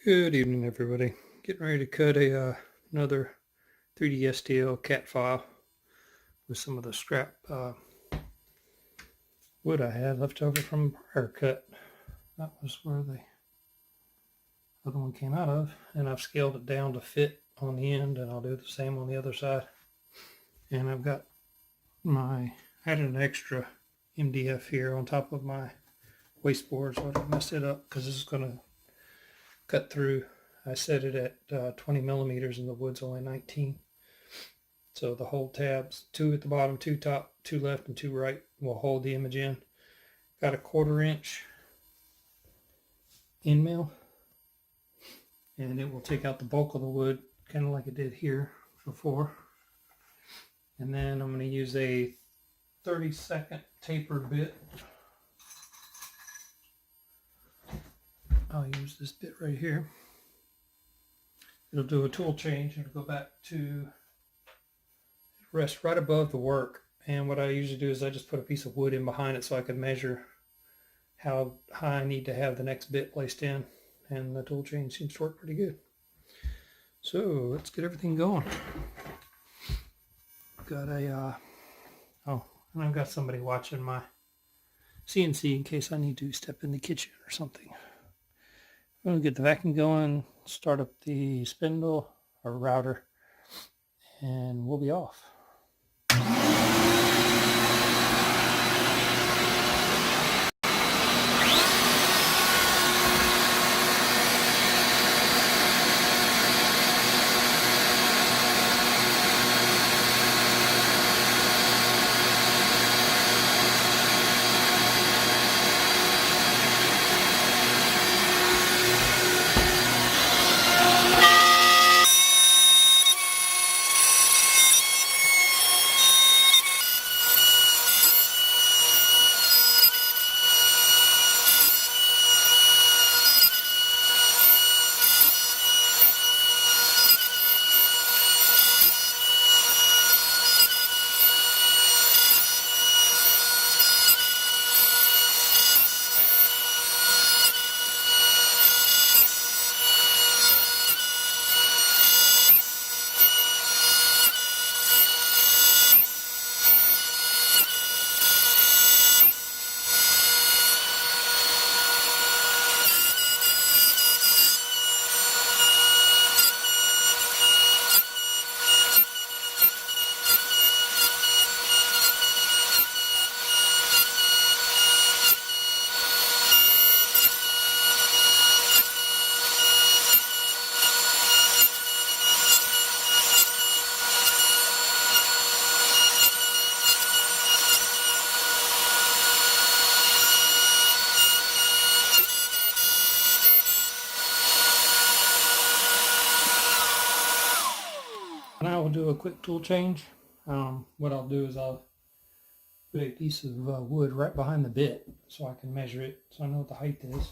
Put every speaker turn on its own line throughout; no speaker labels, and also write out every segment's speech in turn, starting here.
Good evening, everybody. Getting ready to cut another 3D STL cat file with some of the scrap wood I had left over from a prior cut. That was where the other one came out of, and I've scaled it down to fit on the end, and I'll do the same on the other side. And I've got added an extra MDF here on top of my wasteboard, so I don't mess it up because this is going to cut through. I set it at 20 millimeters and the wood's only 19. So the whole tabs, 2 at the bottom, 2 top, 2 left, and 2 right will hold the image in. Got a 1/4 inch end mill, and it will take out the bulk of the wood, kind of like it did here before. And then I'm going to use a 30-second tapered bit. I'll use this bit right here. It'll do a tool change. It'll go back to rest right above the work. And what I usually do is I just put a piece of wood in behind it so I can measure how high I need to have the next bit placed in. And the tool change seems to work pretty good. So let's get everything going. Got and I've got somebody watching my CNC in case I need to step in the kitchen or something. I'm going to get the vacuum going, start up the spindle or router, and we'll be off. Now we'll do a quick tool change. What I'll do is I'll put a piece of wood right behind the bit so I can measure it, so I know what the height is.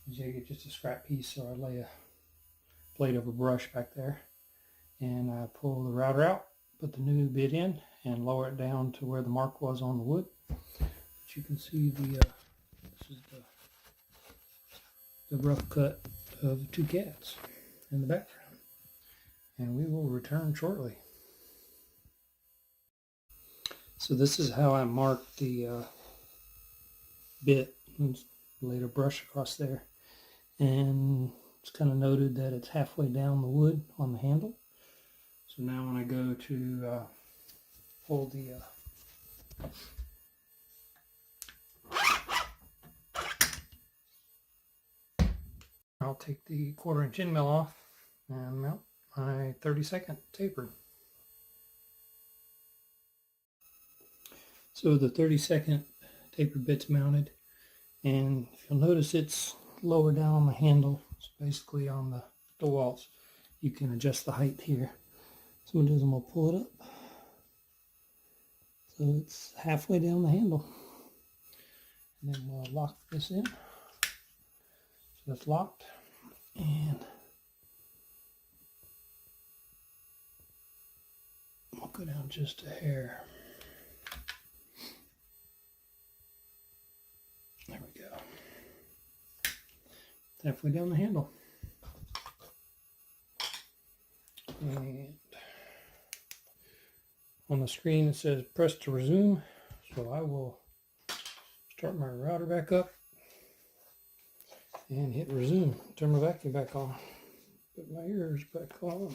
Usually I get just a scrap piece, so I lay a blade of a brush back there, and I pull the router out, put the new bit in, and lower it down to where the mark was on the wood. But you can see this is the rough cut of 2 cats in the background. And we will return shortly. So this is how I marked the bit, and laid a brush across there, and it's kind of noted that it's halfway down the wood on the handle. So now when I go to pull the I'll take the 1/4 inch end mill off and mount my 30-second tapered. So the 30-second tapered bit's mounted, and if you'll notice it's lower down on the handle, it's basically on the walls. You can adjust the height here. So what I'm going to do is I'm going to pull it up so it's halfway down the handle, and then we'll lock this in. So that's locked, and I'll go down just a hair. There we go. Halfway down the handle. On the screen it says press to resume, so I will start my router back up and hit resume. Turn my vacuum back on. Put my ears back on.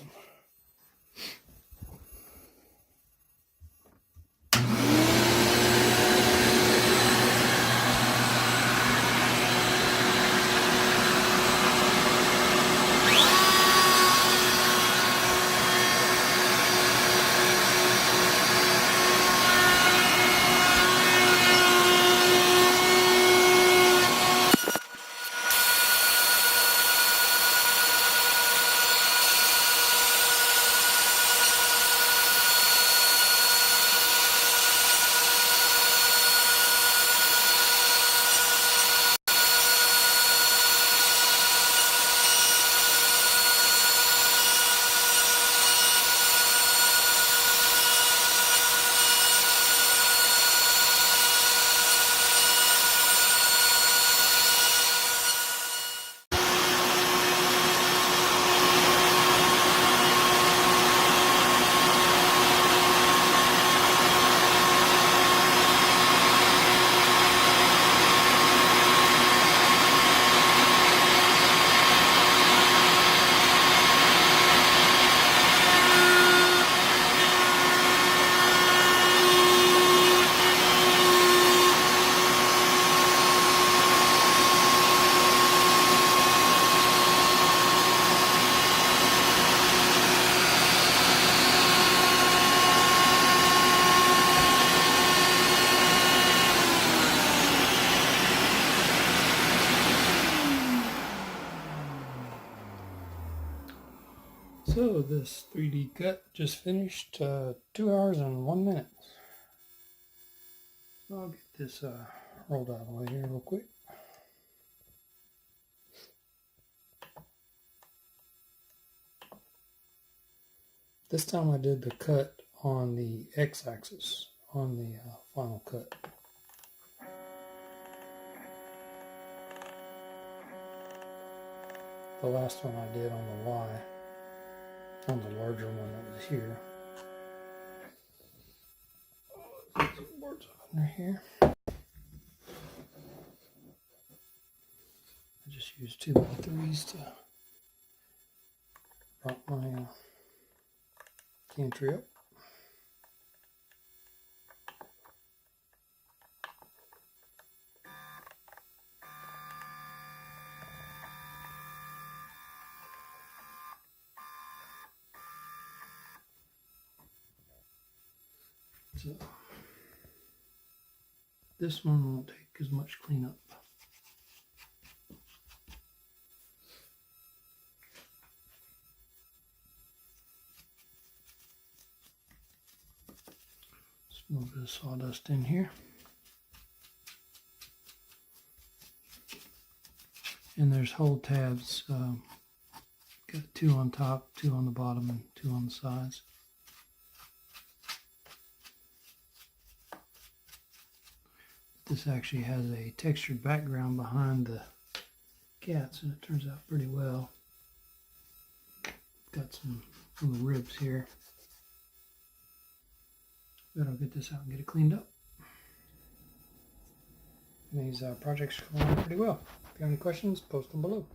So this 3D cut just finished 2 hours and 1 minute. So I'll get this rolled out of the way here real quick. This time I did the cut on the x-axis on the final cut. The last one I did on the Y, on the larger one that was here. Some boards under here. I just used 2x3s to prop my gantry up. So this one won't take as much cleanup. Just a little bit of sawdust in here. And there's hole tabs. Got 2 on top, 2 on the bottom, and 2 on the sides. This actually has a textured background behind the cats, and it turns out pretty well. Got some little ribs here. But I'll get this out and get it cleaned up. And these projects are going pretty well. If you have any questions, post them below.